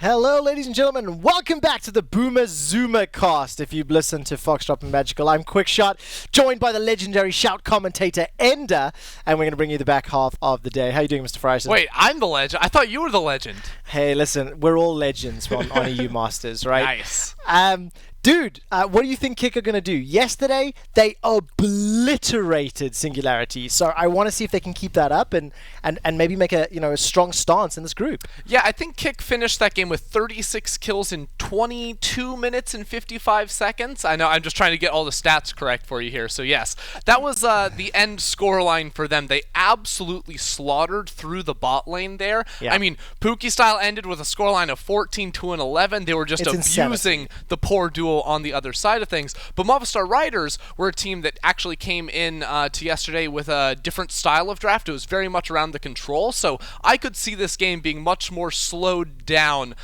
Hello, ladies and gentlemen. Welcome back to the Boomer Zoomer cast. If you've listened to Foxtrot and Magical, I'm Quickshot, joined by the legendary shout commentator Ender, and we're going to bring you the back half of the day. How you doing, Mr. Frison? Wait, I'm the legend? I thought you were the legend. Hey, listen, we're all legends on EU Masters, right? Nice. Dude, what do you think K1ck are going to do? Yesterday, they obliterated Singularity, so I want to see if they can keep that up and maybe make a strong stance in this group. Yeah, I think K1ck finished that game with 36 kills in 22 minutes and 55 seconds. I know, I'm just trying to get all the stats correct for you here, so yes. That was the end scoreline for them. They absolutely slaughtered through the bot lane there. Yeah. I mean, Puki style ended with a scoreline of 14-2-11. They were just abusing the poor duo on the other side of things. But Movistar Riders were a team that actually came in to yesterday with a different style of draft. It was very much around the control, so I could see this game being much more slowed down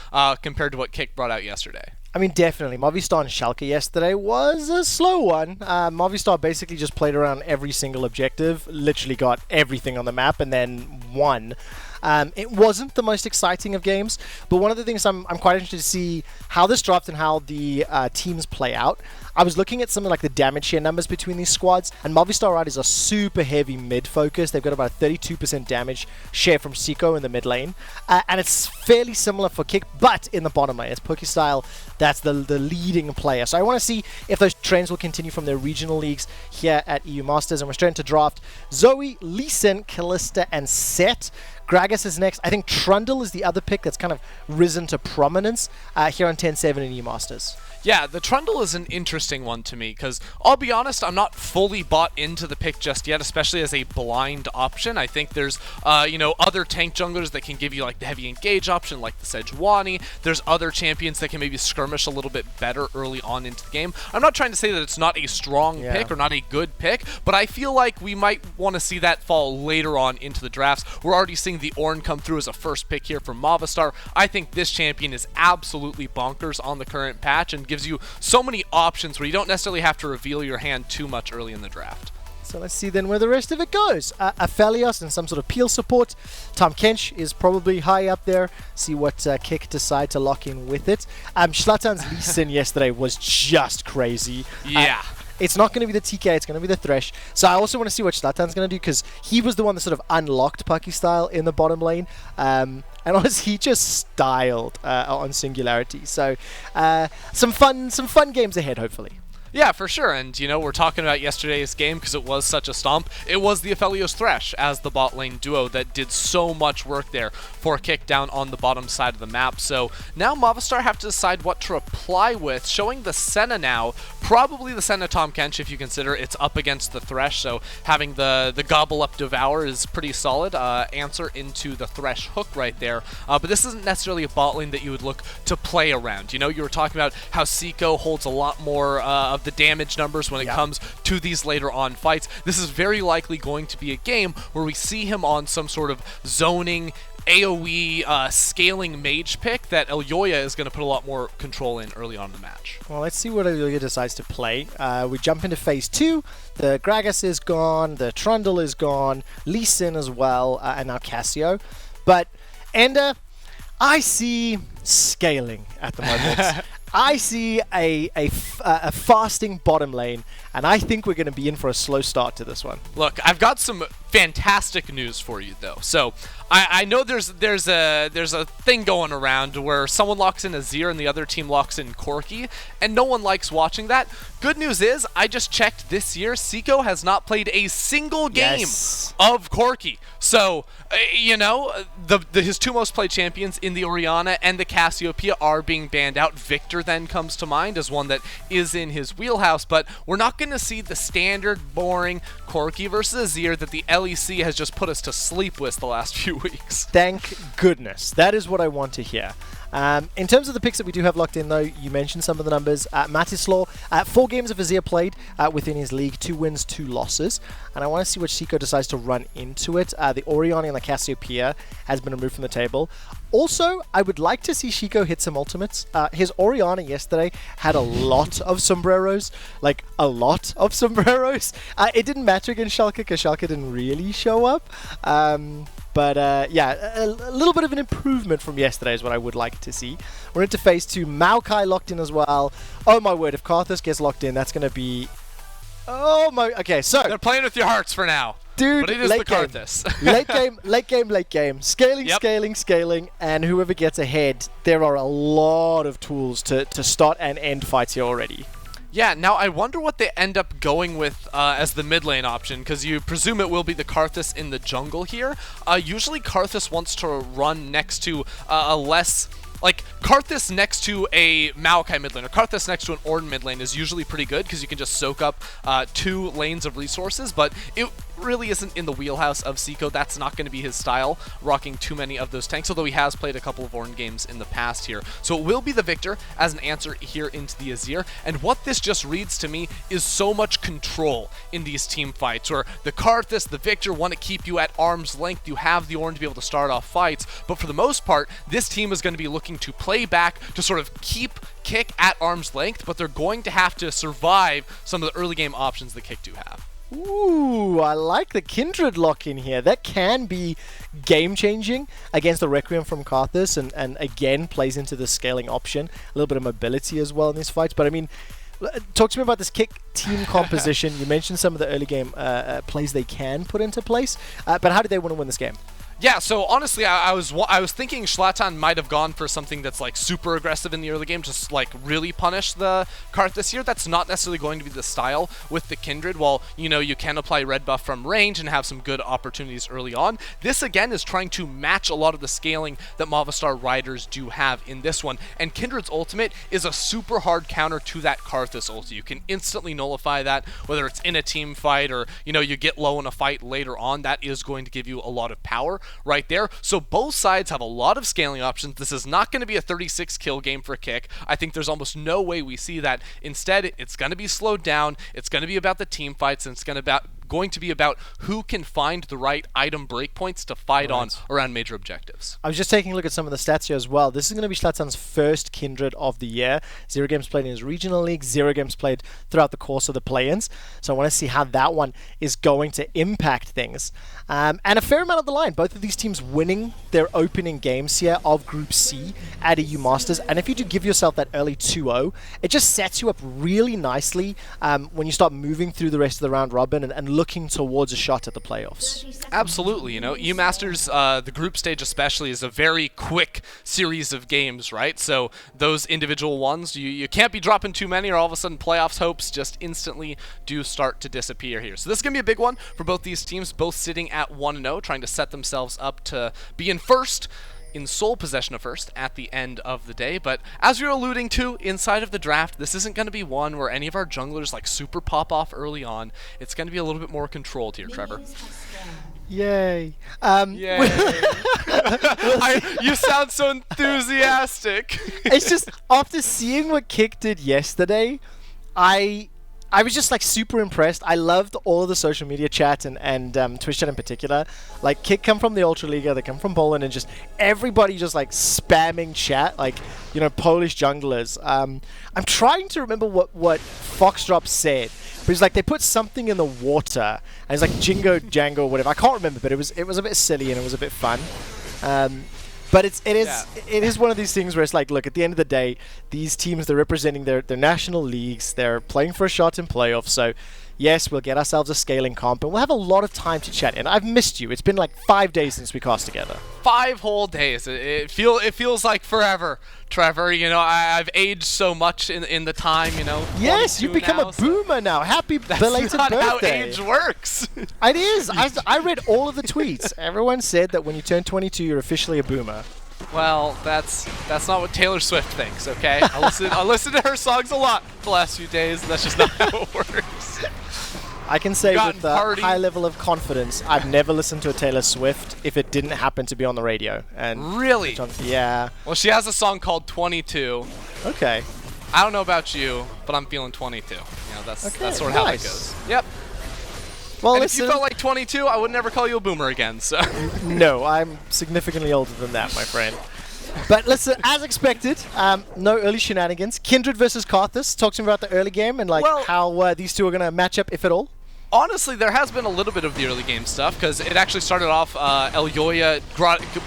compared to what K1ck brought out yesterday. I mean, definitely. Movistar and Schalke yesterday was a slow one. Movistar basically just played around every single objective, literally got everything on the map, and then won. It wasn't the most exciting of games, but one of the things I'm quite interested to see how this draft and how the teams play out. I was looking at something like the damage share numbers between these squads, and Movistar Riders are super heavy mid-focused. They've got about a 32% damage share from Xico in the mid lane, and it's fairly similar for K1ck, but in the bottom lane. It's Puki style, that's the leading player. So I want to see if those trends will continue from their regional leagues here at EU Masters, and we're starting to draft Zoe, Lee Sin, Kalista, and Set. Gragas is next. I think Trundle is the other pick that's kind of risen to prominence here on 10-7 in EU Masters. Yeah, the Trundle is an interesting one to me because I'll be honest, I'm not fully bought into the pick just yet, especially as a blind option. I think there's, other tank junglers that can give you like the heavy engage option, like the Sejuani. There's other champions that can maybe skirmish a little bit better early on into the game. I'm not trying to say that it's not a strong pick or not a good pick, but I feel like we might want to see that fall later on into the drafts. We're already seeing the Ornn come through as a first pick here from Movistar. I think this champion is absolutely bonkers on the current patch and gives you so many options where you don't necessarily have to reveal your hand too much early in the draft. So let's see then where the rest of it goes. Aphelios and some sort of peel support. Tahm Kench is probably high up there. See what K1ck decide to lock in with it. Shlatan's Lee Sin yesterday was just crazy. Yeah. It's not going to be the TK, it's going to be the Thresh. So I also want to see what Shlatan's going to do, because he was the one that sort of unlocked Puki style in the bottom lane. And honestly, he just styled on Singularity. So some fun games ahead, hopefully. Yeah, for sure, and we're talking about yesterday's game because it was such a stomp. It was the Aphelios Thresh as the bot lane duo that did so much work there for K1ck down on the bottom side of the map. So now Movistar have to decide what to reply with, showing the Senna now, probably the Senna Tahm Kench if you consider it's up against the Thresh, so having the Gobble Up Devour is pretty solid answer into the Thresh hook right there. But this isn't necessarily a bot lane that you would look to play around. You were talking about how Xico holds a lot more of the damage numbers when it comes to these later on fights. This is very likely going to be a game where we see him on some sort of zoning AoE scaling mage pick that Eloya is going to put a lot more control in early on in the match. Well, let's see what Eloya decides to play. We jump into phase 2. The Gragas is gone, the Trundle is gone, Lee Sin as well, and now Cassio. But Ender, I see scaling at the moment. I see a fasting bottom lane, and I think we're going to be in for a slow start to this one. Look, I've got some fantastic news for you, though. So I know there's a thing going around where someone locks in Azir and the other team locks in K1ck, and no one likes watching that. Good news is, I just checked this year, Xico has not played a single game of K1ck. So, his two most played champions in the Orianna and the Cassiopeia are being banned out. Viktor then comes to mind as one that is in his wheelhouse, but we're not going to see the standard, boring K1ck versus Azir that the LEC has just put us to sleep with the last few weeks. Thank goodness. That is what I want to hear. In terms of the picks that we do have locked in, though, you mentioned some of the numbers. Matislaw, 4 games of Azir played within his league, 2 wins, 2 losses. And I want to see what Xico decides to run into it. The Orianna and the Cassiopeia has been removed from the table. Also, I would like to see Xico hit some ultimates. His Orianna yesterday had a lot of sombreros. Like, a lot of sombreros. It didn't matter against Schalke because Schalke didn't really show up. But yeah, a little bit of an improvement from yesterday is what I would like to see. We're into phase 2. Maokai locked in as well. Oh my word, if Karthus gets locked in, that's going to be... Oh my... Okay, so... They're playing with your hearts for now. Dude, but it is the Karthus. late game. Scaling, and whoever gets ahead, there are a lot of tools to start and end fights here already. Yeah, now I wonder what they end up going with as the mid lane option, because you presume it will be the Karthus in the jungle here. Usually Karthus wants to run next to a less... Like, Karthus next to a Maokai mid lane, or Karthus next to an Ornn mid lane is usually pretty good, because you can just soak up 2 lanes of resources, but it really isn't in the wheelhouse of Xico. That's not going to be his style, rocking too many of those tanks, although he has played a couple of Ornn games in the past here. So it will be the Viktor as an answer here into the Azir, and what this just reads to me is so much control in these team fights, where the Karthus, the Viktor want to keep you at arm's length. You have the Ornn to be able to start off fights, but for the most part, this team is going to be looking to play back to sort of keep K1ck at arm's length, but they're going to have to survive some of the early game options that K1ck do have. Ooh, I like the Kindred lock in here. That can be game-changing against the Requiem from Karthus, and again plays into the scaling option. A little bit of mobility as well in these fights. But I mean, talk to me about this K1ck team composition. You mentioned some of the early game plays they can put into place, but how do they want to win this game? Yeah, so honestly, I was thinking Shlatan might have gone for something that's like super aggressive in the early game, just like really punish the Karthus here. That's not necessarily going to be the style with the Kindred. While, you know, you can apply red buff from range and have some good opportunities early on, this again is trying to match a lot of the scaling that Movistar riders do have in this one. And Kindred's ultimate is a super hard counter to that Karthus ulti. You can instantly nullify that, whether it's in a team fight or, you know, you get low in a fight later on. That is going to give you a lot of power right there. So both sides have a lot of scaling options. This is not going to be a 36 kill game for K1ck. I think there's almost no way we see that. Instead, it's going to be slowed down. It's going to be about the team fights, and it's going to be about who can find the right item breakpoints to fight on around major objectives. I was just taking a look at some of the stats here as well. This is going to be Shlatan's first Kindred of the year. 0 games played in his regional league, 0 games played throughout the course of the play-ins. So I want to see how that one is going to impact things. And a fair amount of the line. Both of these teams winning their opening games here of Group C at EU Masters. And if you do give yourself that early 2-0, it just sets you up really nicely when you start moving through the rest of the round robin and looking towards a shot at the playoffs. Absolutely. You know, EU Masters, the group stage especially, is a very quick series of games, right? So those individual ones, you can't be dropping too many, or all of a sudden playoffs hopes just instantly do start to disappear here. So this is going to be a big one for both these teams, both sitting at 1-0, trying to set themselves up to be in first, in sole possession of first at the end of the day. But as we were alluding to inside of the draft, this isn't going to be one where any of our junglers like super pop off early on. It's going to be a little bit more controlled here, Trevor. Yay. Yay. You sound so enthusiastic. It's just, after seeing what K1ck did yesterday, I was just like super impressed. I loved all of the social media chat and Twitch chat in particular. Like, K1ck come from the Ultra Liga, they come from Poland, and just everybody just like spamming chat, like, you know, Polish junglers. I'm trying to remember what Foxdrop said, but he's like, they put something in the water, and it's like Jingo Jango or whatever. I can't remember, but it was a bit silly and it was a bit fun. But it is one of these things where it's like, look, at the end of the day, these teams, they're representing their national leagues. They're playing for a shot in playoffs. So, yes, we'll get ourselves a scaling comp, and we'll have a lot of time to chat. And I've missed you. It's been like 5 days since we cast together. 5 whole days. It feels like forever, Trevor. You know, I've aged so much in the time, you know. Yes, you've become a boomer now. Happy belated birthday. That's not how age works. It is. I read all of the tweets. Everyone said that when you turn 22, you're officially a boomer. Well, that's not what Taylor Swift thinks, okay? I listen to her songs a lot the last few days, and that's just not how it works. I can say with a high level of confidence, I've never listened to a Taylor Swift if it didn't happen to be on the radio. And really? Yeah. Well, she has a song called 22. Okay. I don't know about you, but I'm feeling 22. You know, that's sort of how it goes. Yep. Well, and listen, if you felt like 22, I would never call you a boomer again, so. No, I'm significantly older than that, my friend. But listen, as expected, no early shenanigans. Kindred versus Karthus. Talk to me about the early game and like how these two are going to match up, if at all. Honestly, there has been a little bit of the early game stuff, because it actually started off, Eloya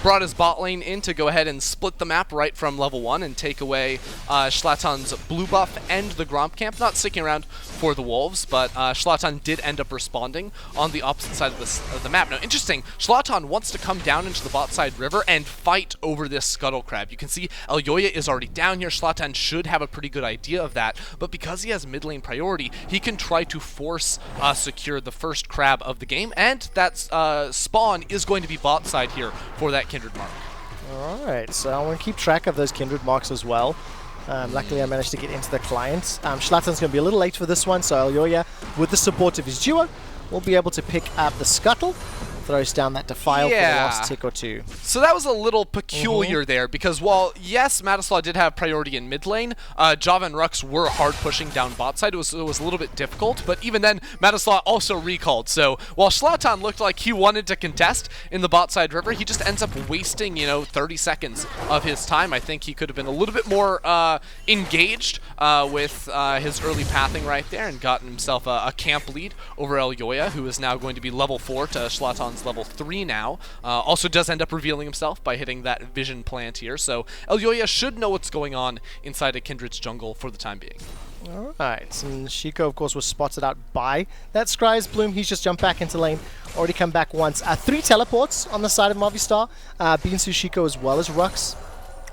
brought his bot lane in to go ahead and split the map right from level 1 and take away Shlatan's blue buff and the Gromp camp, not sticking around for the Wolves, but Shlatan did end up responding on the opposite side of the map. Now, interesting, Shlatan wants to come down into the bot side river and fight over this scuttle crab. You can see Eloya is already down here. Shlatan should have a pretty good idea of that, but because he has mid lane priority, he can try to force secure the first crab of the game, and that spawn is going to be bot side here for that Kindred mark. Alright, so I want to keep track of those Kindred marks as well. Luckily I managed to get into the client. Shlatan's going to be a little late for this one, so Eloya, with the support of his duo, will be able to pick up the scuttle. Throws down that defile for the last tick or two. So that was a little peculiar there, because while, yes, Matislaw did have priority in mid lane, JaVaaa and rhuckz were hard pushing down bot side. It was a little bit difficult, but even then, Matislaw also recalled. So while Shlatan looked like he wanted to contest in the bot side river, he just ends up wasting, 30 seconds of his time. I think he could have been a little bit more engaged with his early pathing right there and gotten himself a camp lead over Eloya, who is now going to be level 4 to Shlatan's level 3 now. Also does end up revealing himself by hitting that vision plant here, so Eloya should know what's going on inside of Kindred's jungle for the time being. Alright, and Xico, of course, was spotted out by that Scry's Bloom. He's just jumped back into lane, already come back once. 3 teleports on the side of Movistar. beansu, Xico, as well as rhuckz,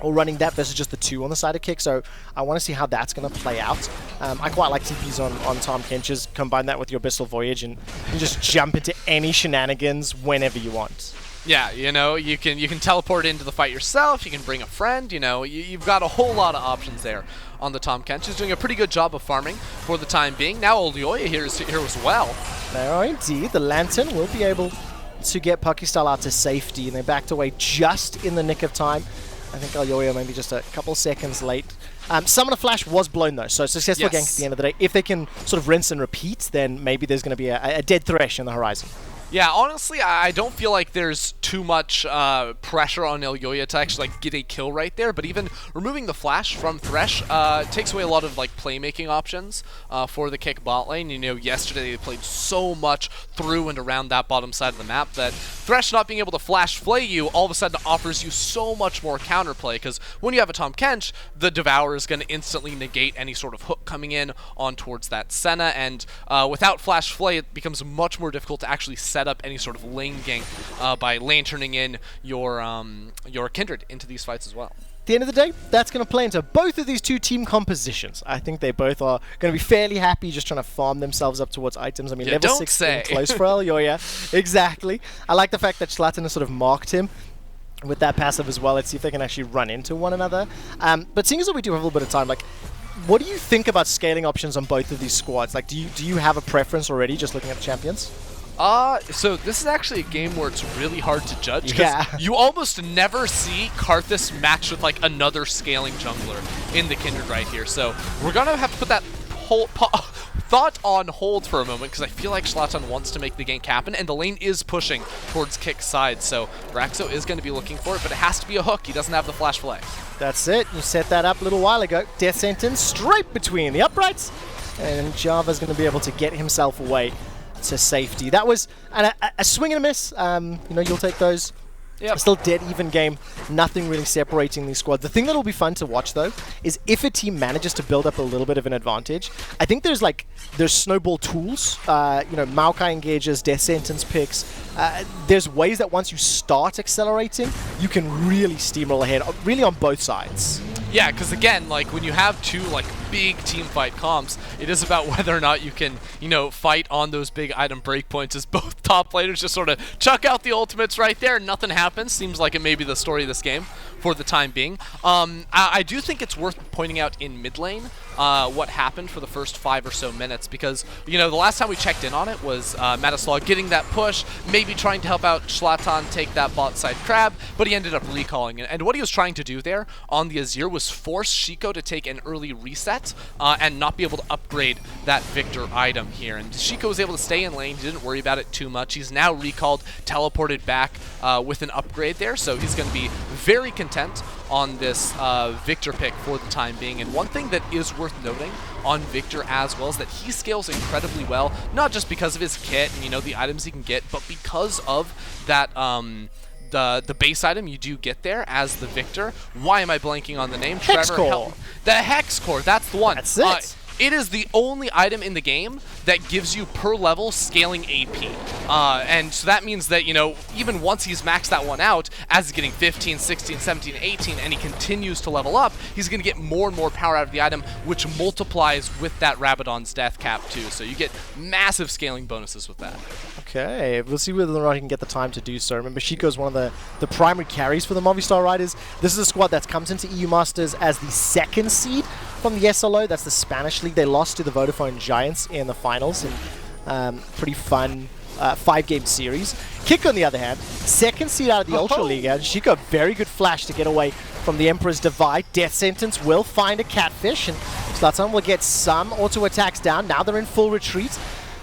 all running that versus just the 2 on the side of K1ck, so I want to see how that's going to play out. I quite like TPs on Tahm Kench's. Combine that with your Abyssal Voyage and you just jump into any shenanigans whenever you want. Yeah, you can teleport into the fight yourself, you can bring a friend, you've got a whole lot of options there on the Tahm Kench. He's doing a pretty good job of farming for the time being. Now Eloya here as well. There are indeed. The Lantern will be able to get Puki style out to safety, and they backed away just in the nick of time. I think Eloya maybe just a couple seconds late. Summoner Flash was blown though, so successful gank at the end of the day. If they can sort of rinse and repeat, then maybe there's going to be a dead Thresh in the horizon. Yeah, honestly, I don't feel like there's too much pressure on Eloya to actually get a kill right there, but even removing the flash from Thresh takes away a lot of playmaking options for the K1ck bot lane. Yesterday they played so much through and around that bottom side of the map that Thresh not being able to flash flay you all of a sudden offers you so much more counterplay, because when you have a Tahm Kench, the Devour is going to instantly negate any sort of hook coming in on towards that Senna, and without flash flay it becomes much more difficult to actually set up any sort of lane gank by lanterning in your Kindred into these fights as well. At the end of the day, that's going to play into both of these 2 team compositions. I think they both are going to be fairly happy just trying to farm themselves up towards items. I mean, level 6 getting close for Eloya. Exactly. I like the fact that Shlatan has sort of marked him with that passive as well. Let's see if they can actually run into one another. But seeing as though we do have a little bit of time, what do you think about scaling options on both of these squads? Do you have a preference already just looking at the champions? So this is actually a game where it's really hard to judge, because you almost never see Karthus matched with another scaling jungler in the Kindred right here. So we're gonna have to put that whole thought on hold for a moment, because I feel like Shlatan wants to make the gank happen, and the lane is pushing towards K1ck's side. So Raxxo is going to be looking for it, but it has to be a hook. He doesn't have the flash flay. That's it. You set that up a little while ago. Death sentence straight between the uprights, and JaVaaa's going to be able to get himself away to safety. That was a swing and a miss. You'll take those. Yep. Still dead even game. Nothing really separating these squads. The thing that'll be fun to watch though is if a team manages to build up a little bit of an advantage. I think there's snowball tools. Maokai engages, death sentence picks. There's ways that once you start accelerating, you can really steamroll ahead, really on both sides. Yeah, because again, when you have 2 big team fight comps, it is about whether or not you can, fight on those big item breakpoints, as both top players just sort of chuck out the ultimates right there and nothing happens. Seems like it may be the story of this game for the time being. I do think it's worth pointing out in mid lane what happened for the first 5 or so minutes, because, the last time we checked in on it was Matislaw getting that push, maybe trying to help out Shlatan take that bot side crab, but he ended up recalling it. And what he was trying to do there on the Azir was force Xico to take an early reset set and not be able to upgrade that Viktor item here. And Xico was able to stay in lane. He didn't worry about it too much. He's now recalled, teleported back with an upgrade there, so he's going to be very content on this Viktor pick for the time being. And one thing that is worth noting on Viktor as well is that he scales incredibly well, not just because of his kit and, you know, the items he can get, but because of that the base item you do get there as the Viktor. Why am I blanking on the name? Hex Trevor, Core. the Hex Core, that's the one. That's it. It is the only item in the game that gives you per level scaling AP. And so that means that, you know, even once he's maxed that one out, as he's getting 15, 16, 17, 18, and he continues to level up, he's going to get more and more power out of the item, which multiplies with that Rabadon's death cap too. So you get massive scaling bonuses with that. Okay, we'll see whether or not he can get the time to do so. Remember, Xico's one of the primary carries for the Movistar Riders. This is a squad that comes into EU Masters as the second seed from the SLO. That's the Spanish league. They lost to the Vodafone Giants in the finals in pretty fun 5-game series. K1ck, on the other hand, second seed out of the Ultra League. And Xico, very good flash to get away from the Emperor's Divide. Death Sentence will find a catfish, and Shlatan will get some auto attacks down. Now they're in full retreat.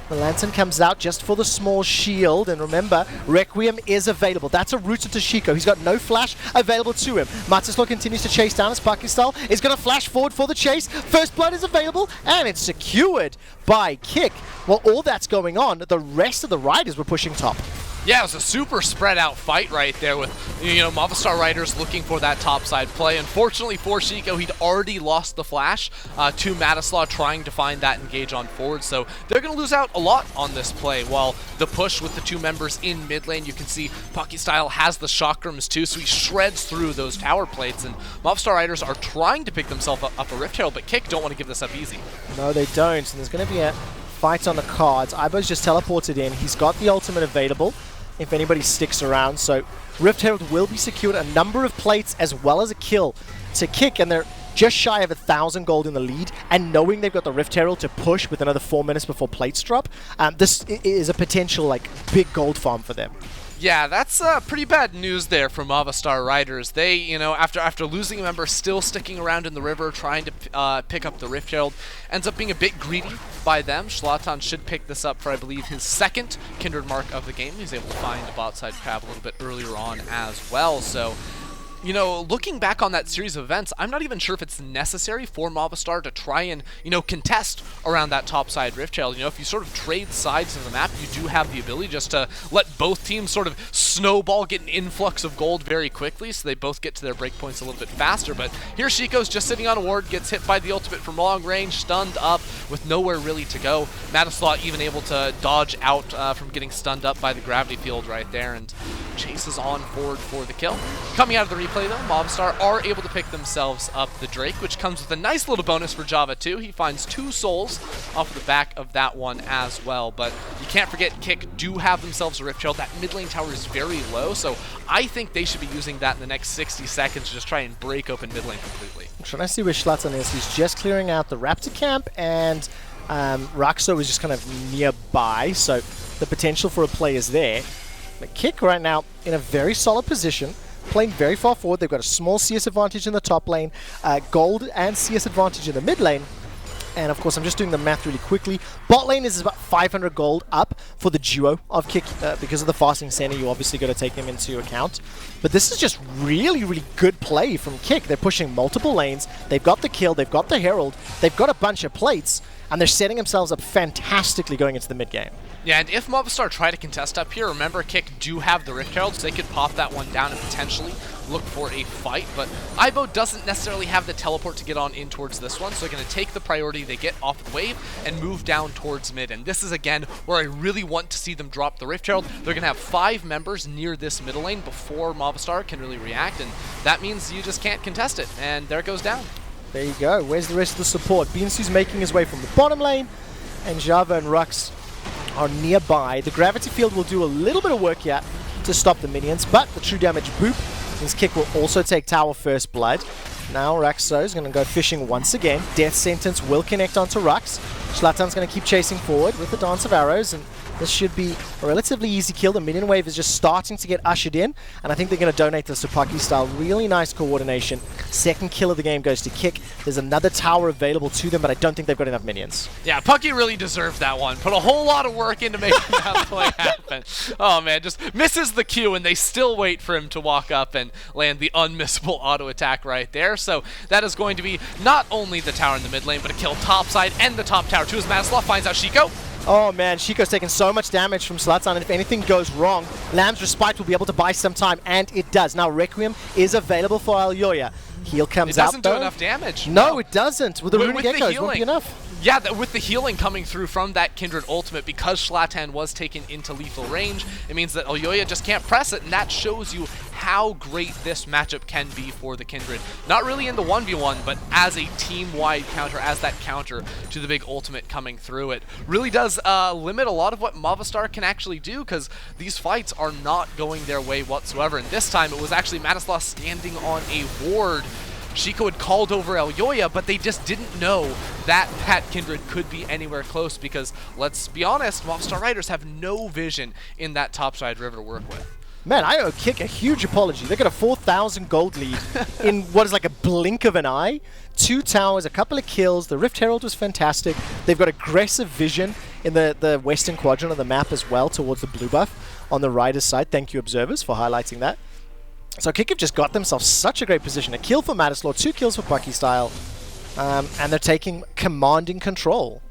The Lantern comes out just for the small shield, and remember, Requiem is available. That's a router to Xico. He's got no flash available to him. Matislaw continues to chase down as Puki style. Is going to flash forward for the chase. First blood is available, and it's secured by K1ck. While all that's going on, the rest of the riders were pushing top. Yeah, it was a super spread out fight right there with, you know, Movistar riders looking for that topside play. Unfortunately for Xico, he'd already lost the flash to Matislaw trying to find that engage on forward. So they're going to lose out a lot on this play. While the push with the two members in mid lane, you can see Puki style has the chakrams too, so he shreds through those tower plates. And Movistar riders are trying to pick themselves up a Rift Herald, but K1ck don't want to give this up easy. No, they don't. And there's going to be a fight on the cards. Ibo's just teleported in. He's got the ultimate available if anybody sticks around, so Rift Herald will be secured, a number of plates as well as a kill to K1ck, and they're just shy of 1,000 gold in the lead, and knowing they've got the Rift Herald to push with another 4 minutes before plates drop, this is a potential like big gold farm for them. Yeah, that's pretty bad news there for Movistar riders. They, you know, after losing a member, still sticking around in the river, trying to pick up the Rift Herald, ends up being a bit greedy by them. Shlatan should pick this up for, I believe, his second Kindred mark of the game. He's able to find the bot side crab a little bit earlier on as well, so... You know, looking back on that series of events, I'm not even sure if it's necessary for Movistar to try and, you know, contest around that topside Rift Herald. You know, if you sort of trade sides of the map, you do have the ability just to let both teams sort of snowball, get an influx of gold very quickly, so they both get to their breakpoints a little bit faster. But here Xico's just sitting on a ward, gets hit by the ultimate from long range, stunned up with nowhere really to go. Matislaw even able to dodge out from getting stunned up by the gravity field right there, and chases on forward for the kill. Coming out of the replay though, Movistar are able to pick themselves up the Drake, which comes with a nice little bonus for JaVaaa too. He finds 2 souls off the back of that one as well. But you can't forget K1ck do have themselves a Rift Herald. That mid lane tower is very low, so I think they should be using that in the next 60 seconds to just try and break open mid lane completely. I'm trying to see where Shlatan is. He's just clearing out the Raptor camp, and Raxxo is just kind of nearby, so the potential for a play is there. But K1ck right now in a very solid position, playing very far forward. They've got a small CS advantage in the top lane, gold and CS advantage in the mid lane. And of course, I'm just doing the math really quickly. Bot lane is about 500 gold up for the duo of K1ck. Because of the fasting Senna, you obviously got to take them into account. But this is just really, really good play from K1ck. They're pushing multiple lanes. They've got the kill. They've got the Herald. They've got a bunch of plates. And they're setting themselves up fantastically going into the mid game. Yeah, and if Movistar try to contest up here, remember K1ck do have the Rift Herald, so they could pop that one down and potentially look for a fight. But Ibo doesn't necessarily have the teleport to get on in towards this one, so they're going to take the priority they get off the wave and move down towards mid. And this is, again, where I really want to see them drop the Rift Herald. They're going to have 5 members near this middle lane before Movistar can really react, and that means you just can't contest it. And there it goes down. There you go. Where's the rest of the support? beansu's making his way from the bottom lane, and JaVaaa and rhuckz are nearby. The gravity field will do a little bit of work here to stop the minions, but the true damage boop. His K1ck will also take tower first blood. Now Raxxo is going to go fishing once again. Death Sentence will connect onto rhuckz. Shlatan's going to keep chasing forward with the Dance of Arrows, and this should be a relatively easy kill. The minion wave is just starting to get ushered in, and I think they're going to donate this to Puki style. Really nice coordination. Second kill of the game goes to K1ck. There's another tower available to them, but I don't think they've got enough minions. Yeah, Puki really deserved that one. Put a whole lot of work into making that play happen. Oh man, just misses the Q, and they still wait for him to walk up and land the unmissable auto attack right there. So that is going to be not only the tower in the mid lane, but a kill topside and the top tower too, as Matislaw finds out Xico. Oh man, Xico's taking so much damage from Shlatan, and if anything goes wrong, Lamb's Respite will be able to buy some time, and it does. Now Requiem is available for Eloya. Heal comes out. It doesn't do enough damage. No, it doesn't. With the runic echoes, healing. Won't be enough. Yeah, with the healing coming through from that Kindred ultimate, because Shlatan was taken into lethal range, it means that Eloya just can't press it, and that shows you how great this matchup can be for the Kindred. Not really in the 1v1, but as a team-wide counter, as that counter to the big ultimate coming through. It really does limit a lot of what Movistar can actually do, because these fights are not going their way whatsoever. And this time, it was actually Matislaw standing on a ward. Xico had called over Eloya, but they just didn't know that Kindred could be anywhere close, because, let's be honest, Movistar Riders have no vision in that topside river to work with. Man, I owe K1ck a huge apology. They got a 4,000 gold lead in what is like a blink of an eye. 2 towers, a couple of kills. The Rift Herald was fantastic. They've got aggressive vision in the western quadrant of the map as well, towards the blue buff on the Riders side. Thank you, observers, for highlighting that. So K1ck have just got themselves such a great position. A kill for Matislaw, 2 kills for Puki style, and they're taking commanding control.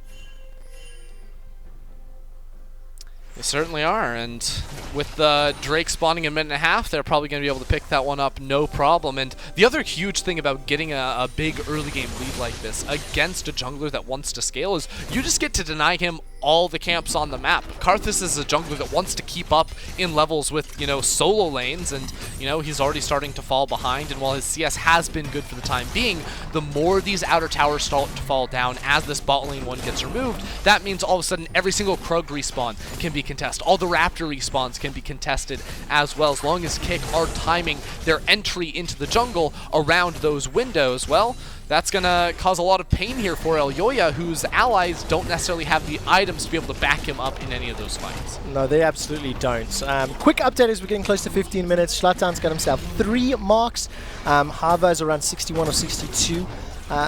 They certainly are, and with Drake spawning in a minute and a half, they're probably going to be able to pick that one up no problem. And the other huge thing about getting a big early game lead like this against a jungler that wants to scale is you just get to deny him all the camps on the map. Karthus is a jungler that wants to keep up in levels with, solo lanes, and, he's already starting to fall behind, and while his CS has been good for the time being, the more these outer towers start to fall down as this bot lane one gets removed, that means all of a sudden every single Krug respawn can be contested. All the Raptor respawns can be contested as well. As long as K1ck are timing their entry into the jungle around those windows, well, that's going to cause a lot of pain here for Eloya, whose allies don't necessarily have the items to be able to back him up in any of those fights. No, they absolutely don't. Quick update as we're getting close to 15 minutes. Shlatan's got himself 3 marks. JaVaaa is around 61 or 62.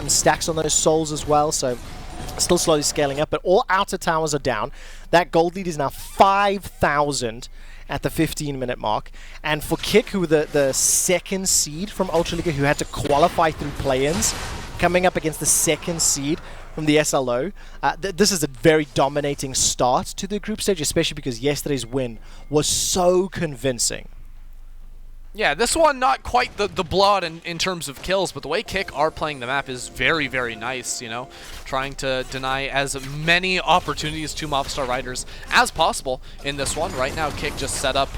Stacks on those souls as well, so still slowly scaling up, but all outer towers are down. That gold lead is now 5,000 at the 15-minute mark. And for K1ck, who were the second seed from Ultra League, who had to qualify through play-ins, coming up against the second seed from the SLO, this is a very dominating start to the group stage, especially because yesterday's win was so convincing. Yeah, this one not quite the blowout in terms of kills, but the way K1ck are playing the map is very, very nice, trying to deny as many opportunities to Movistar Riders as possible in this one. Right now, K1ck just set up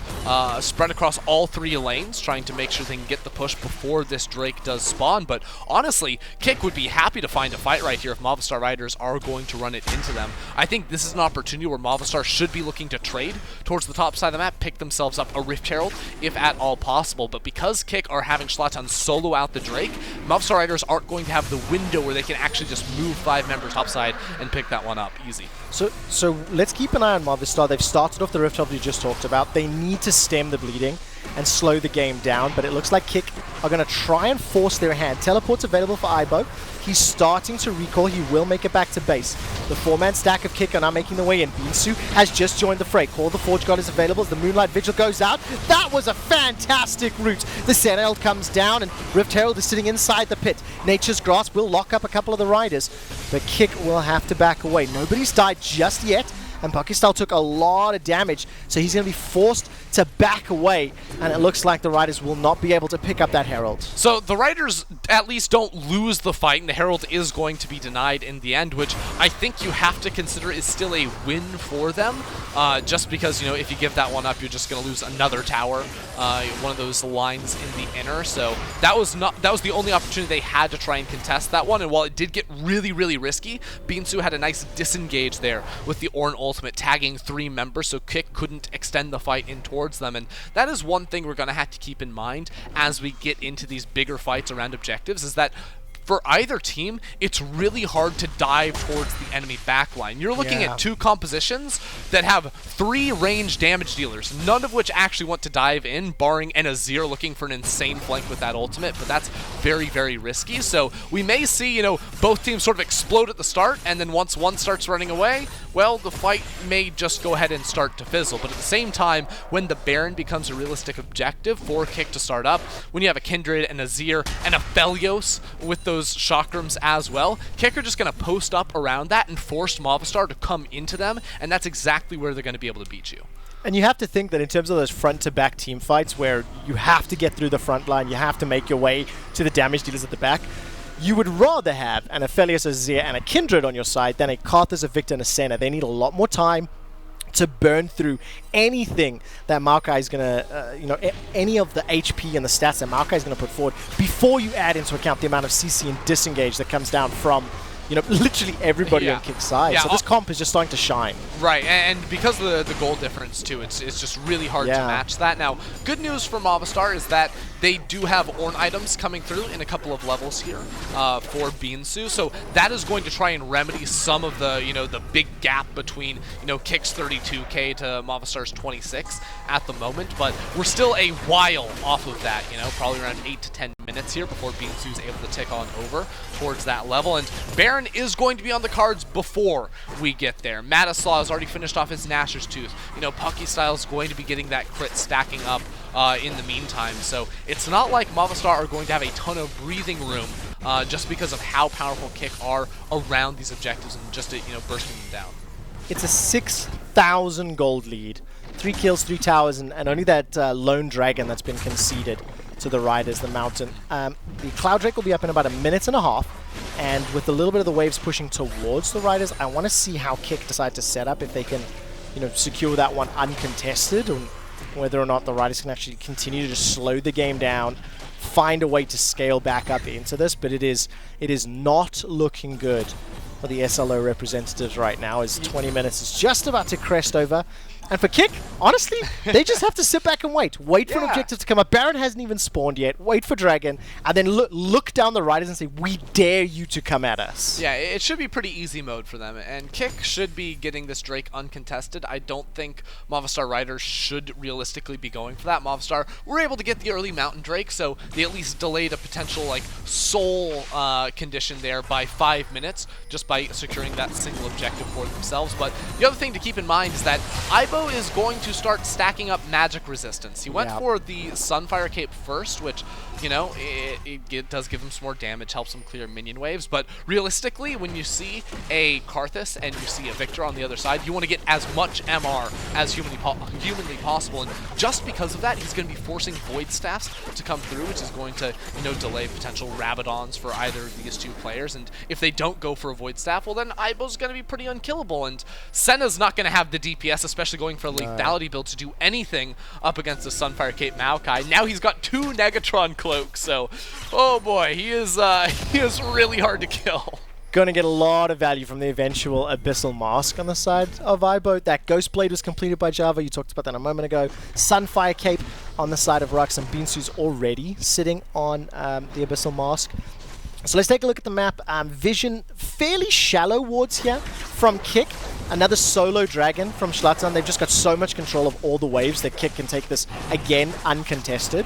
spread across all 3 lanes, trying to make sure they can get the push before this Drake does spawn, but honestly, K1ck would be happy to find a fight right here if Movistar Riders are going to run it into them. I think this is an opportunity where Movistar should be looking to trade towards the top side of the map, pick themselves up a Rift Herald, if at all possible. But because K1ck are having Shlatan solo out the Drake, Movistar Riders aren't going to have the window where they can actually just move 5 members topside and pick that one up easy. So let's keep an eye on Movistar. They've started off the Rift Herald you just talked about. They need to stem the bleeding and slow the game down, but it looks like K1ck are going to try and force their hand. Teleport's available for Ibo. He's starting to recall. He will make it back to base. The 4-man stack of K1ck are now making their way in. beansu has just joined the fray. Call the Forge God is available as the Moonlight Vigil goes out. That was a fantastic route. The Senna comes down, and Rift Herald is sitting inside the pit. Nature's Grasp will lock up a couple of the riders, but K1ck will have to back away. Nobody's died just yet, and Puki style took a lot of damage, so he's going to be forced to back away, and it looks like the Riders will not be able to pick up that Herald. So the Riders at least don't lose the fight, and the Herald is going to be denied in the end, which I think you have to consider is still a win for them, just because, if you give that one up, you're just going to lose another tower, one of those lines in the inner, so that was the only opportunity they had to try and contest that one, and while it did get really, really risky, beansu had a nice disengage there with the Ornn ultimate tagging 3 members, so K1ck couldn't extend the fight in towards them, and that is one thing we're going to have to keep in mind as we get into these bigger fights around objectives, is that for either team, it's really hard to dive towards the enemy backline. You're looking at two compositions that have 3 range damage dealers, none of which actually want to dive in, barring an Azir looking for an insane flank with that ultimate, but that's very, very risky. So we may see, you know, both teams sort of explode at the start, and then once one starts running away, well, the fight may just go ahead and start to fizzle. But at the same time, when the Baron becomes a realistic objective for K1ck to start up, when you have a Kindred, an Azir, and a Aphelios with those chakrams as well, K1ck are just going to post up around that and force Movistar to come into them, and that's exactly where they're going to be able to beat you. And you have to think that in terms of those front-to-back team fights where you have to get through the front line, you have to make your way to the damage dealers at the back, you would rather have an Aphelios, a Azir, and a Kindred on your side than a Karthus, a Viktor, and a Senna. They need a lot more time to burn through anything that Maokai is going to, any of the HP and the stats that Maokai is going to put forward before you add into account the amount of CC and disengage that comes down from, literally everybody on K1ck's side. So this comp is just starting to shine. Right, and because of the goal difference too, it's just really hard to match that. Now, good news for Movistar is that they do have Ornn items coming through in a couple of levels here for beansu, so that is going to try and remedy some of the, the big gap between, K1ck's 32k to Movistar's 26 at the moment, but we're still a while off of that, probably around 8 to 10 minutes here before beansu is able to tick on over towards that level, and Baron is going to be on the cards before we get there. Matislaw has already finished off his Gnasher's Tooth. Puki style is going to be getting that crit stacking up in the meantime, so it's not like Movistar are going to have a ton of breathing room just because of how powerful K1ck are around these objectives and just bursting them down. It's a 6,000 gold lead, 3 kills, 3 towers, and only that lone dragon that's been conceded to the Riders, the Mountain. The Cloud Drake will be up in about a minute and a half, and with a little bit of the waves pushing towards the Riders, I want to see how K1ck decide to set up, if they can, secure that one uncontested, or whether or not the Riders can actually continue to just slow the game down, find a way to scale back up into this, but it is not looking good for the SLO representatives right now, as 20 minutes is just about to crest over. And for K1ck, honestly, they just have to sit back and wait. Wait for an objective to come up. Baron hasn't even spawned yet. Wait for Dragon, and then look down the Riders and say, we dare you to come at us. Yeah, it should be pretty easy mode for them, and K1ck should be getting this Drake uncontested. I don't think Movistar Riders should realistically be going for that. Movistar were able to get the early Mountain Drake, so they at least delayed a potential soul condition there by 5 minutes, just by securing that single objective for themselves. But the other thing to keep in mind is that Ibo is going to start stacking up magic resistance. He went for the Sunfire Cape first, which, it does give him some more damage, helps him clear minion waves, but realistically, when you see a Karthus and you see a Viktor on the other side, you want to get as much MR as humanly possible, and just because of that, he's going to be forcing Void Staffs to come through, which is going to, delay potential Rabadons for either of these two players, and if they don't go for a Void Staff, well then Ibo's going to be pretty unkillable, and Senna's not going to have the DPS, especially going for a lethality build, to do anything up against the Sunfire Cape Maokai. Now he's got 2 Negatron cloaks, so oh boy, he is really hard to kill. Going to get a lot of value from the eventual Abyssal Mask on the side of Ibo. That Ghost Blade was completed by JaVaaa. You talked about that a moment ago. Sunfire Cape on the side of rhuckz, and beansu's already sitting on the Abyssal Mask. So let's take a look at the map. Vision, fairly shallow wards here from K1ck. Another solo dragon from Shlatan. They've just got so much control of all the waves that K1ck can take this again uncontested.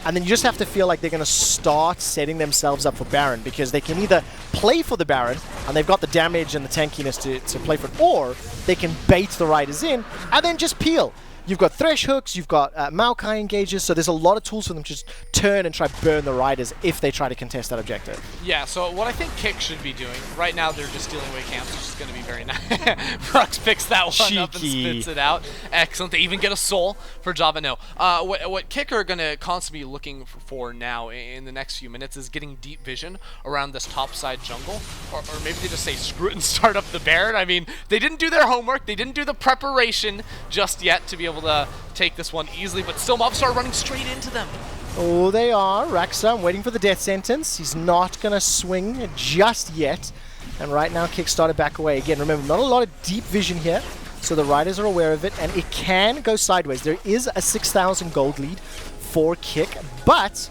And then you just have to feel like they're going to start setting themselves up for Baron, because they can either play for the Baron, and they've got the damage and the tankiness to play for it, or they can bait the Riders in and then just peel. You've got Thresh hooks, you've got Maokai engages, so there's a lot of tools for them to just turn and try to burn the Riders if they try to contest that objective. Yeah, so what I think K1ck should be doing, right now they're just stealing away camps, which is going to be very nice. rhuckz picks that one up and spits it out. Excellent. They even get a soul for JaVaaa. No. What K1ck are going to constantly be looking for now in the next few minutes is getting deep vision around this topside jungle, or maybe they just say screw it and start up the Baron. I mean, they didn't do their homework, they didn't do the preparation just yet to be able to take this one easily, but still Movistar running straight into them. Oh, they are. Raxxo, I'm waiting for the death sentence. He's not going to swing just yet. And right now, K1ck started back away. Again, remember, not a lot of deep vision here, so the Riders are aware of it, and it can go sideways. There is a 6,000 gold lead for K1ck, but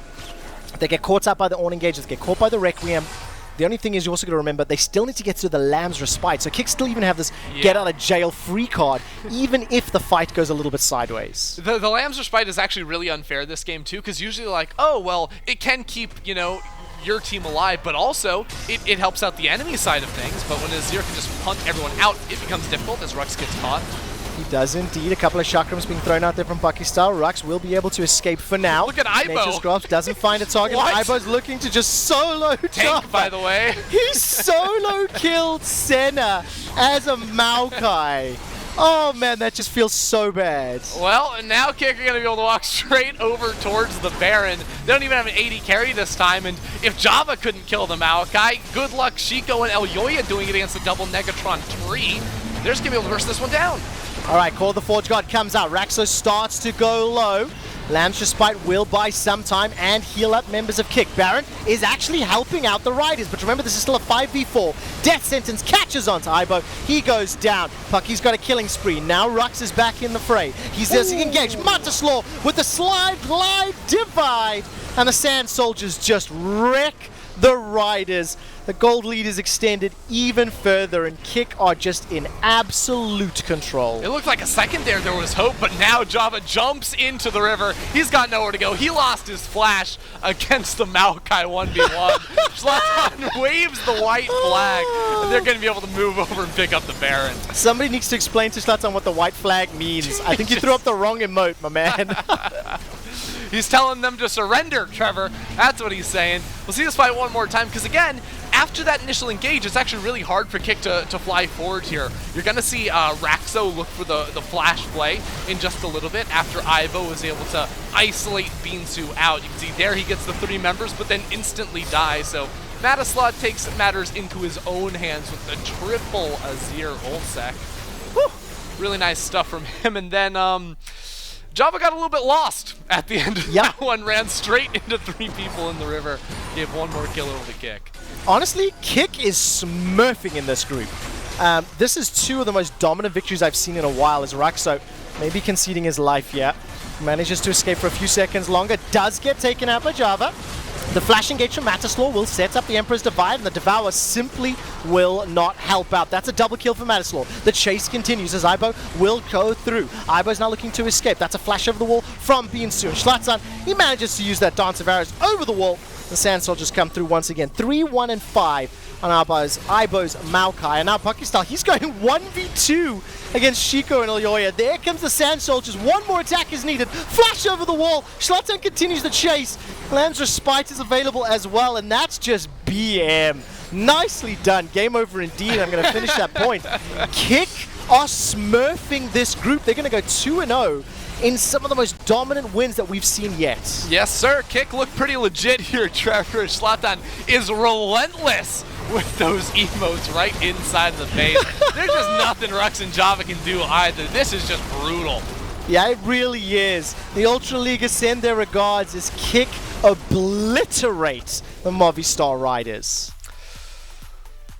they get caught up by the Ornn engages, get caught by the Requiem. The only thing is you also got to remember they still need to get through the Lamb's Respite. So K1ck still even have this get out of jail free card, even if the fight goes a little bit sideways. The Lamb's Respite is actually really unfair this game too, because usually like, oh, well, it can keep, you know, your team alive, but also it helps out the enemy side of things. But when Azir can just punt everyone out, it becomes difficult as rhuckz gets caught. He does indeed. A couple of chakrams being thrown out there from Puki style. rhuckz will be able to escape for now. Look at Ibo. Nature's Grasp doesn't find a target. Ibo's looking to just solo Tank, by the way. He solo killed Senna as a Maokai. Oh man, that just feels so bad. Well, and now K1ck are going to be able to walk straight over towards the Baron. They don't even have an AD carry this time, and if JaVaaa couldn't kill the Maokai, good luck Xico and Eloya doing it against the double Negatron 3. They're just going to be able to burst this one down. All right, Call the Forge God comes out. Raxxo starts to go low. Lamb's Respite will buy some time and heal up members of K1ck. Baron is actually helping out the Riders, but remember this is still a 5v4. Death Sentence catches onto Ibo. He goes down. Pucky's got a killing spree. Now rhuckz is back in the fray. He's engaged. Matislaw with the slide, glide, divide. And the Sand Soldiers just wreck the Riders. The gold lead is extended even further, and K1ck are just in absolute control. It looked like a second there was hope, but now JaVaaa jumps into the river. He's got nowhere to go. He lost his flash against the Maokai 1v1. Shlatan waves the white flag, and they're going to be able to move over and pick up the Baron. Somebody needs to explain to Shlatan what the white flag means. I think you threw up the wrong emote, my man. He's telling them to surrender, Trevor. That's what he's saying. We'll see this fight one more time, because again, after that initial engage, it's actually really hard for K1ck to fly forward here. You're going to see Raxxo look for the flash play in just a little bit after Ibo was able to isolate beansu out. You can see there he gets the 3 members, but then instantly dies. So Matislaw takes matters into his own hands with the triple Azir ultsec. Whew. Really nice stuff from him. And then JaVaaa got a little bit lost at the end of that one, ran straight into 3 people in the river, gave 1 more kill over to K1ck. Honestly, K1ck is smurfing in this group. This is 2 of the most dominant victories I've seen in a while, as Raxxo maybe conceding his life here. Manages to escape for a few seconds longer, does get taken out by JaVaaa. The flash engage from Matislaw will set up the Emperor's Divide, and the Devour simply will not help out. That's a double kill for Matislaw. The chase continues as Ibo will go through. Ibo's now looking to escape. That's a flash over the wall from beansu. Shlatan, he manages to use that Dance of Arrows over the wall. The Sand Soldiers come through once again. 3-1 and 5 on Ibo's Maokai. And now Puki style, he's going 1v2 against Xico and Eloya. There comes the Sand Soldiers. 1 more attack is needed. Flash over the wall. Shlatan continues the chase. Lamb's Respite is available as well, and that's just BM. Nicely done. Game over indeed. I'm going to finish that point. K1ck are smurfing this group. They're going to go 2-0. in some of the most dominant wins that we've seen yet. Yes, sir. K1ck looked pretty legit here, Trevor. Shlatan is relentless with those emotes right inside the face. There's just nothing rhuckz and JaVaaa can do either. This is just brutal. Yeah, it really is. The Ultra Leaguers send their regards as K1ck obliterates the Movistar Riders.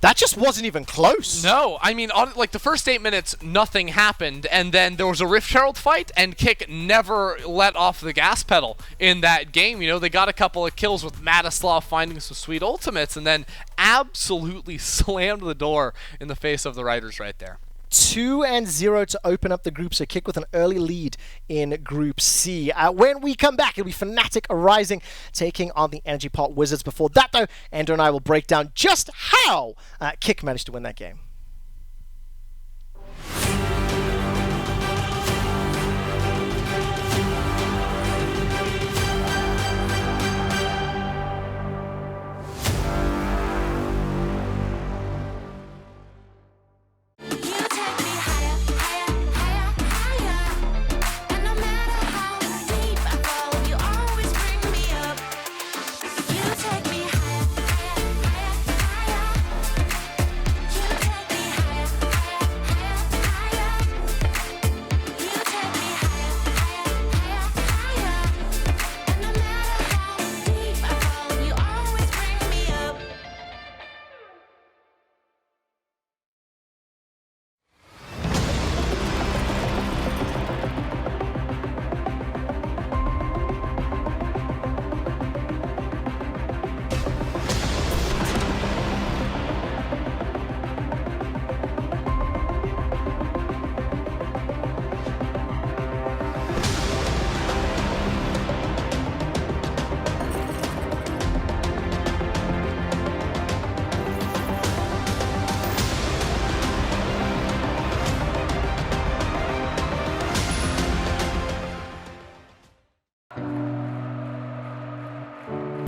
That just wasn't even close. No, I mean, like the first 8 minutes, nothing happened, and then there was a Rift Herald fight, and K1ck never let off the gas pedal in that game. You know, they got a couple of kills with Matislaw finding some sweet ultimates, and then absolutely slammed the door in the face of the Riders right there. 2-0 to open up the group, so K1ck with an early lead in Group C. When we come back, it'll be Fnatic Rising taking on the Energy Pot Wizards. Before that, though, Ender and I will break down just how K1ck managed to win that game.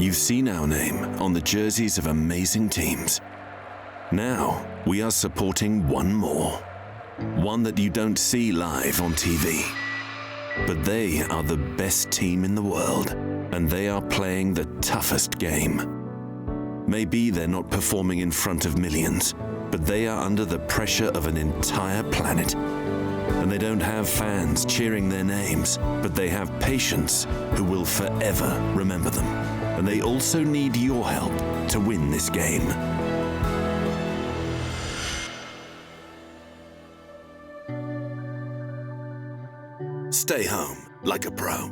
You've seen our name on the jerseys of amazing teams. Now, we are supporting one more. One that you don't see live on TV. But they are the best team in the world, and they are playing the toughest game. Maybe they're not performing in front of millions, but they are under the pressure of an entire planet. And they don't have fans cheering their names, but they have patients who will forever remember them. And they also need your help to win this game. Stay home like a pro.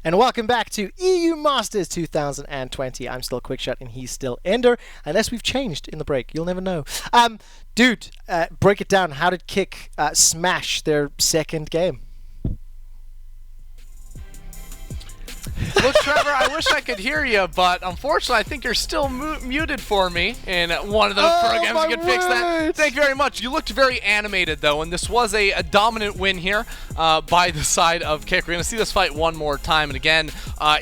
And welcome back to EU Masters 2020. I'm still QuickShot and he's still Ender. Unless we've changed in the break, you'll never know. Dude, break it down. How did K1ck smash their second game? Look, Trevor, I wish I could hear you, but unfortunately, I think you're still muted for me in one of the programs. You can fix that. Thank you very much. You looked very animated, though, and this was a dominant win here by the side of K1ck. We're going to see this fight one more time, and again,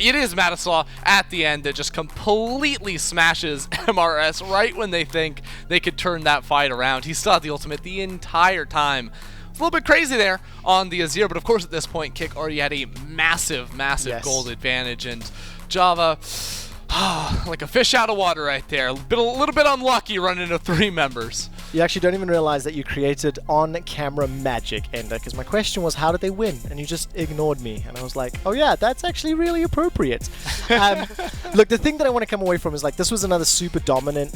it is Matislaw at the end that just completely smashes MRS right when they think they could turn that fight around. He still had the ultimate the entire time. It's a little bit crazy there on the Azir, but of course at this point, K1ck already had a massive gold advantage, and JaVaaa, like a fish out of water right there. A little bit unlucky running into 3 members. You actually don't even realize that you created on-camera magic, Ender, because my question was, how did they win? And you just ignored me. And I was like, oh yeah, that's actually really appropriate. Look, the thing that I want to come away from is, like, this was another super dominant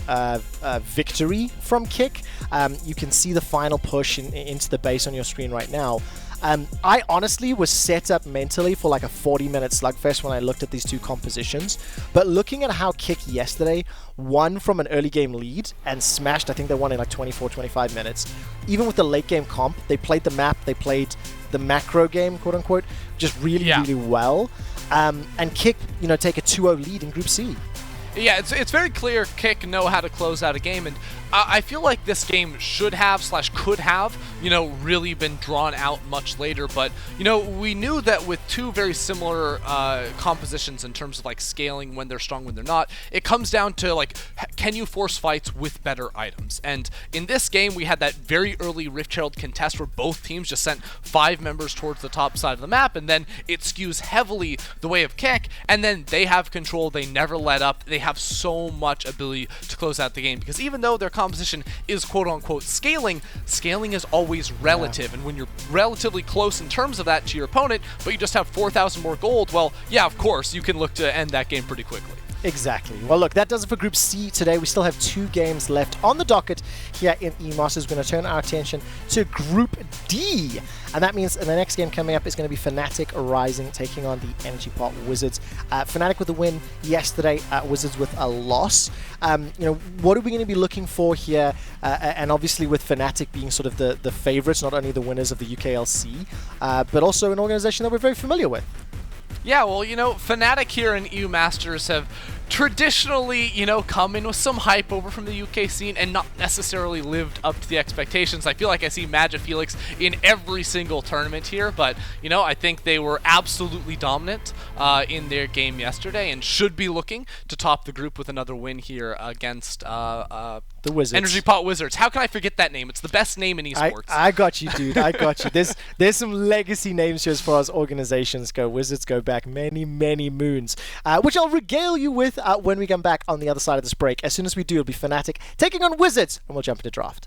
victory from K1ck. You can see the final push into the base on your screen right now. I honestly was set up mentally for like a 40-minute slugfest when I looked at these two compositions. But looking at how K1ck yesterday won from an early game lead and smashed, I think they won in like 24, 25 minutes. Even with the late game comp, they played the map, they played the macro game, quote unquote, just really well. And K1ck, you know, take a 2-0 lead in Group C. Yeah, it's very clear K1ck know how to close out a game, and I feel like this game should have / could have, you know, really been drawn out much later. But, you know, we knew that with two very similar compositions in terms of like scaling when they're strong, when they're not, it comes down to like, can you force fights with better items? And in this game, we had that very early Rift Herald contest where both teams just sent 5 members towards the top side of the map, and then it skews heavily the way of K1ck, and then they have control, they never let up, they have so much ability to close out the game, because even though their composition is quote-unquote scaling is always relative, and when you're relatively close in terms of that to your opponent, but you just have 4,000 more gold, well, yeah, of course, you can look to end that game pretty quickly. Exactly. Well, look, that does it for Group C today. We still have 2 games left on the docket here in eMasters. We're going to turn our attention to Group D. And that means the next game coming up is going to be Fnatic Rising taking on the Energy Pot Wizards. Fnatic with a win yesterday, Wizards with a loss. You know, what are we going to be looking for here? And obviously with Fnatic being sort of the favorites, not only the winners of the UKLC, but also an organization that we're very familiar with. Yeah, well, you know, Fnatic here in EU Masters have traditionally, you know, come in with some hype over from the UK scene and not necessarily lived up to the expectations. I feel like I see Aphelios in every single tournament here, but, you know, I think they were absolutely dominant in their game yesterday and should be looking to top the group with another win here against the Wizards. Energy Pot Wizards. How can I forget that name? It's the best name in esports. I got you, dude. I got you. There's some legacy names here as far as organizations go. Wizards go back many moons, which I'll regale you with when we come back on the other side of this break. As soon as we do, it'll be Fnatic taking on Wizards, and we'll jump into draft.